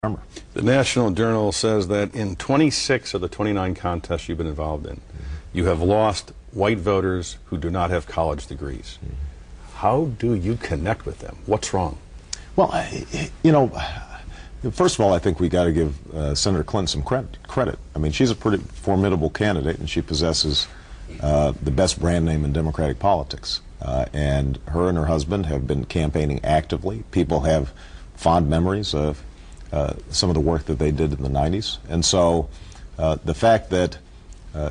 The National Journal says that in 26 of the 29 contests you've been involved in, you have lost white voters who do not have college degrees. How do you connect with them? What's wrong? Well, first of all, I think we got to give Senator Clinton some credit. I mean, she's a pretty formidable candidate, and she possesses the best brand name in Democratic politics. And her husband have been campaigning actively. People have fond memories of some of the work that they did in the 90s. And so the fact that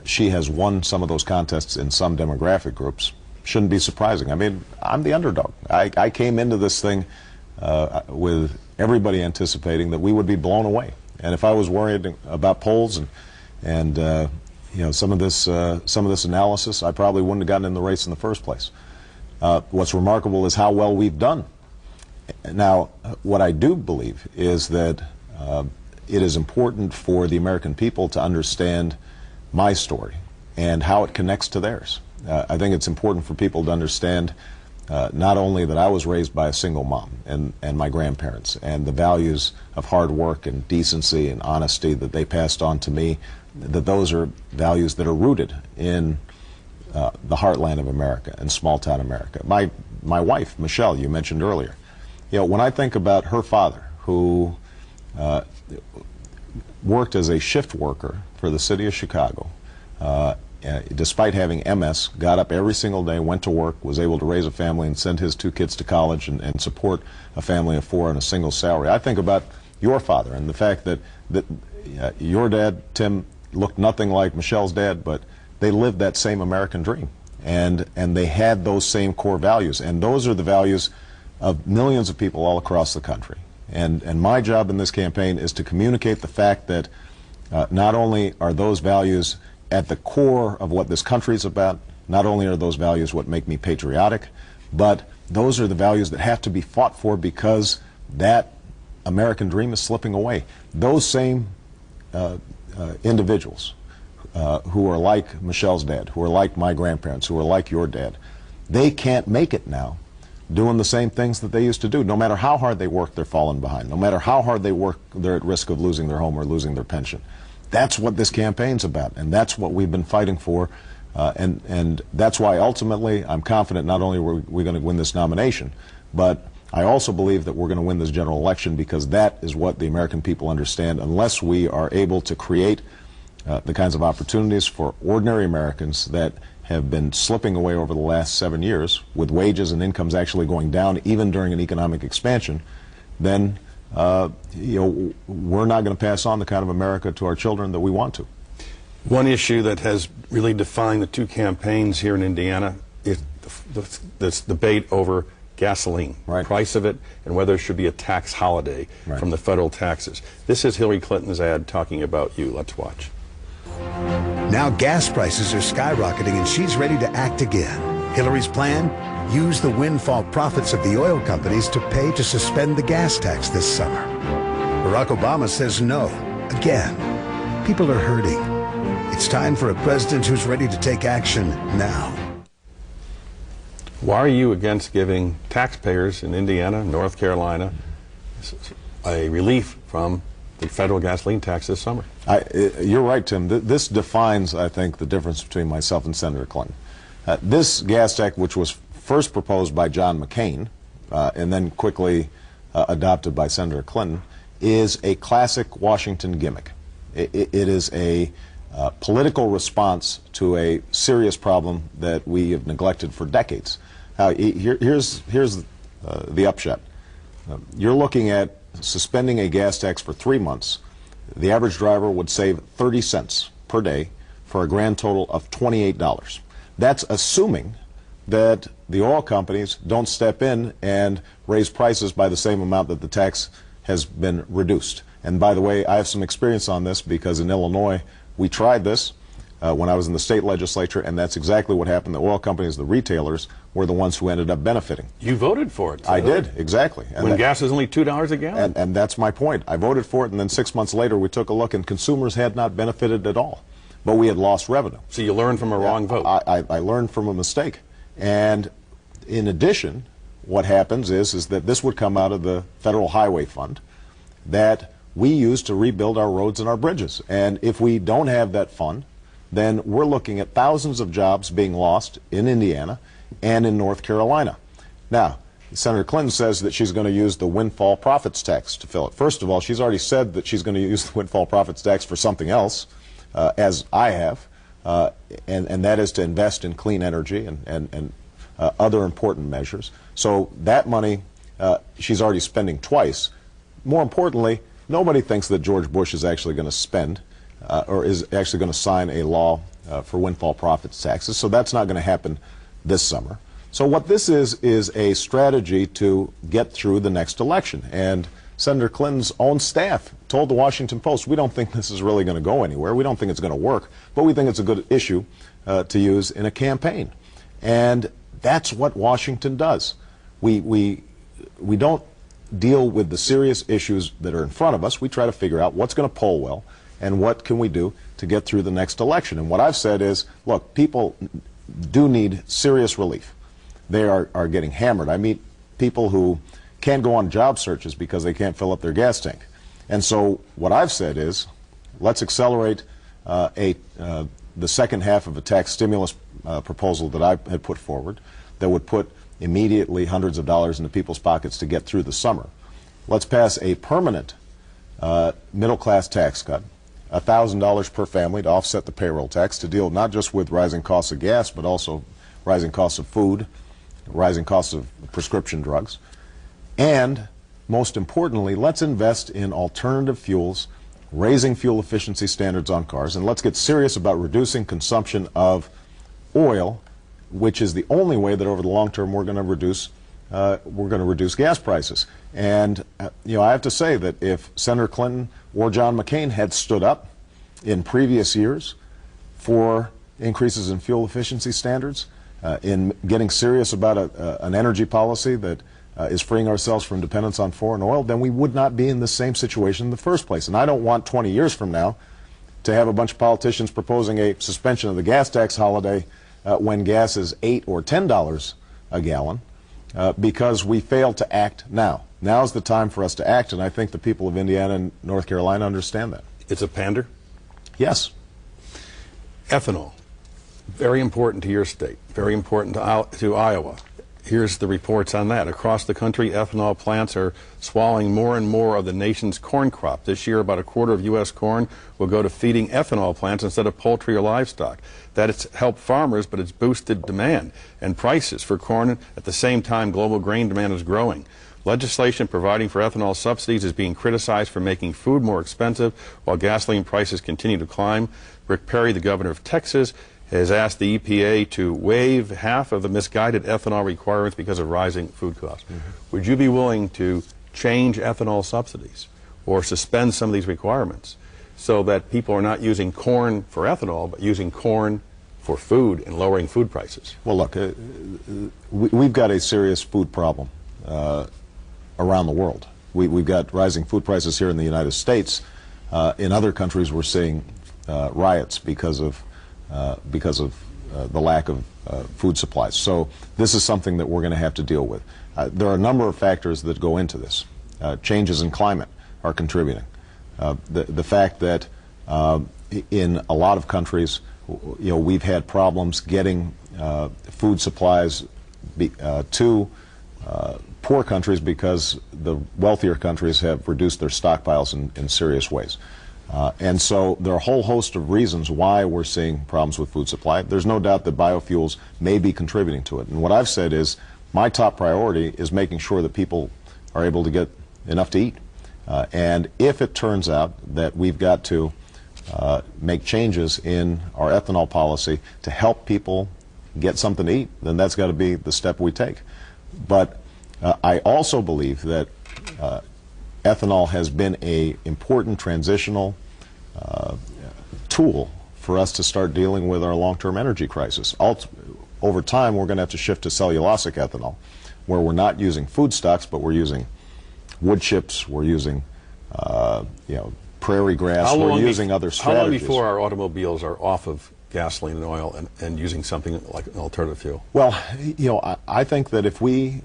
she has won some of those contests in some demographic groups shouldn't be surprising. I mean, I'm the underdog. I came into this thing with everybody anticipating that we would be blown away. And if I was worried about polls and some of this analysis, I probably wouldn't have gotten in the race in the first place. What's remarkable is how well we've done. Now, what I do believe is that it is important for the American people to understand my story and how it connects to theirs. I think it's important for people to understand not only that I was raised by a single mom and my grandparents, and the values of hard work and decency and honesty that they passed on to me, that those are values that are rooted in the heartland of America and small-town America. My wife, Michelle, you mentioned earlier, when I think about her father, who worked as a shift worker for the city of Chicago, despite having MS, got up every single day, went to work, was able to raise a family and send his 2 kids to college and support a family of 4 on a single salary. I think about your father and the fact that your dad, Tim, looked nothing like Michelle's dad, but they lived that same American dream, and they had those same core values, and those are the values of millions of people all across the country. And my job in this campaign is to communicate the fact that not only are those values at the core of what this country is about, not only are those values what make me patriotic, but those are the values that have to be fought for because that American dream is slipping away. Those same individuals who are like Michelle's dad, who are like my grandparents, who are like your dad, they can't make it now doing the same things that they used to do. No matter how hard they work, they're falling behind. No matter how hard they work, they're at risk of losing their home or losing their pension. That's what this campaign's about, and that's what we've been fighting for, and that's why ultimately I'm confident not only are we going to win this nomination, but I also believe that we're going to win this general election, because that is what the American people understand. Unless we are able to create the kinds of opportunities for ordinary Americans that have been slipping away over the last 7 years, with wages and incomes actually going down even during an economic expansion, then we're not going to pass on the kind of America to our children that we want to. One issue that has really defined the 2 campaigns here in Indiana is this debate over gasoline, right, price of it, and whether there should be a tax holiday from the federal taxes. This is Hillary Clinton's ad talking about you. Let's watch. Now gas prices are skyrocketing and she's ready to act again. Hillary's plan? Use the windfall profits of the oil companies to pay to suspend the gas tax this summer. Barack Obama says no, again. People are hurting. It's time for a president who's ready to take action now. Why are you against giving taxpayers in Indiana, North Carolina, a relief from the federal gasoline tax this summer? You're right, Tim. This defines, I think, the difference between myself and Senator Clinton. This gas tax, which was first proposed by John McCain and then quickly adopted by Senator Clinton, is a classic Washington gimmick. It is a political response to a serious problem that we have neglected for decades. Here's the upshot. You're looking at suspending a gas tax for 3 months. The average driver would save 30 cents per day for a grand total of $28. That's assuming that the oil companies don't step in and raise prices by the same amount that the tax has been reduced. And by the way, I have some experience on this, because in Illinois we tried this when I was in the state legislature, and that's exactly what happened. The oil companies, the retailers, were the ones who ended up benefiting. You voted for it. I did, exactly. And when gas is only $2 a gallon? And that's my point. I voted for it, and then 6 months later we took a look, and consumers had not benefited at all. But we had lost revenue. So you learned from a wrong vote? I learned from a mistake. And in addition, what happens is that this would come out of the Federal Highway Fund that we use to rebuild our roads and our bridges. And if we don't have that fund, then we're looking at thousands of jobs being lost in Indiana and in North Carolina. Now, Senator Clinton says that she's going to use the windfall profits tax to fill it. First of all, she's already said that she's going to use the windfall profits tax for something else, as I have, and that is to invest in clean energy and other important measures. So that money she's already spending twice. More importantly, nobody thinks that George Bush is actually going to spend or is actually going to sign a law for windfall profits taxes, so that's not going to happen this summer. So what this is a strategy to get through the next election. And Senator Clinton's own staff told the Washington Post, we don't think this is really going to go anywhere. We don't think it's going to work, but we think it's a good issue to use in a campaign. And that's what Washington does. We don't deal with the serious issues that are in front of us. We try to figure out what's going to poll well and what can we do to get through the next election. And what I've said is, look, people do need serious relief. They are getting hammered. I meet people who can't go on job searches because they can't fill up their gas tank. And so what I've said is, let's accelerate the second half of a tax stimulus proposal that I had put forward that would put immediately hundreds of dollars into people's pockets to get through the summer. Let's pass a permanent middle-class tax cut, $1,000 per family to offset the payroll tax, to deal not just with rising costs of gas, but also rising costs of food, rising costs of prescription drugs. And most importantly, let's invest in alternative fuels, raising fuel efficiency standards on cars, and let's get serious about reducing consumption of oil, which is the only way that over the long term we're going to reduce gas prices. And you know, I have to say that if Senator Clinton or John McCain had stood up in previous years for increases in fuel efficiency standards, in getting serious about an energy policy that is freeing ourselves from dependence on foreign oil, then we would not be in the same situation in the first place. And I don't want 20 years from now to have a bunch of politicians proposing a suspension of the gas tax holiday when gas is $8 or $10 a gallon because we failed to act now. Now's the time for us to act, and I think the people of Indiana and North Carolina understand that. It's a pander? Yes. Ethanol. Very important to your state, very important to Iowa. Here's the reports on that. Across the country, ethanol plants are swallowing more and more of the nation's corn crop. This year, about a quarter of U.S. corn will go to feeding ethanol plants instead of poultry or livestock. That it's helped farmers, but it's boosted demand and prices for corn. At the same time, global grain demand is growing. Legislation providing for ethanol subsidies is being criticized for making food more expensive while gasoline prices continue to climb. Rick Perry, the governor of Texas, has asked the EPA to waive half of the misguided ethanol requirements because of rising food costs. Would you be willing to change ethanol subsidies or suspend some of these requirements so that people are not using corn for ethanol, but using corn for food and lowering food prices? Well, look, we've got a serious food problem around the world. We've got rising food prices here in the United States. In other countries, we're seeing riots because of the lack of food supplies. So this is something that we're going to have to deal with. There are a number of factors that go into this. Changes in climate are contributing. The fact that in a lot of countries, you know, we've had problems getting food supplies to poor countries because the wealthier countries have reduced their stockpiles in serious ways. And so there are a whole host of reasons why we're seeing problems with food supply. There's no doubt that biofuels may be contributing to it. And what I've said is my top priority is making sure that people are able to get enough to eat. And if it turns out that we've got to make changes in our ethanol policy to help people get something to eat, then that's got to be the step we take. But I also believe that ethanol has been an important transitional tool for us to start dealing with our long-term energy crisis. Over time, we're going to have to shift to cellulosic ethanol, where we're not using food stocks, but we're using wood chips, we're using prairie grass, we're using other strategies. How long before our automobiles are off of gasoline and oil and using something like an alternative fuel? Well, you know, I think that if we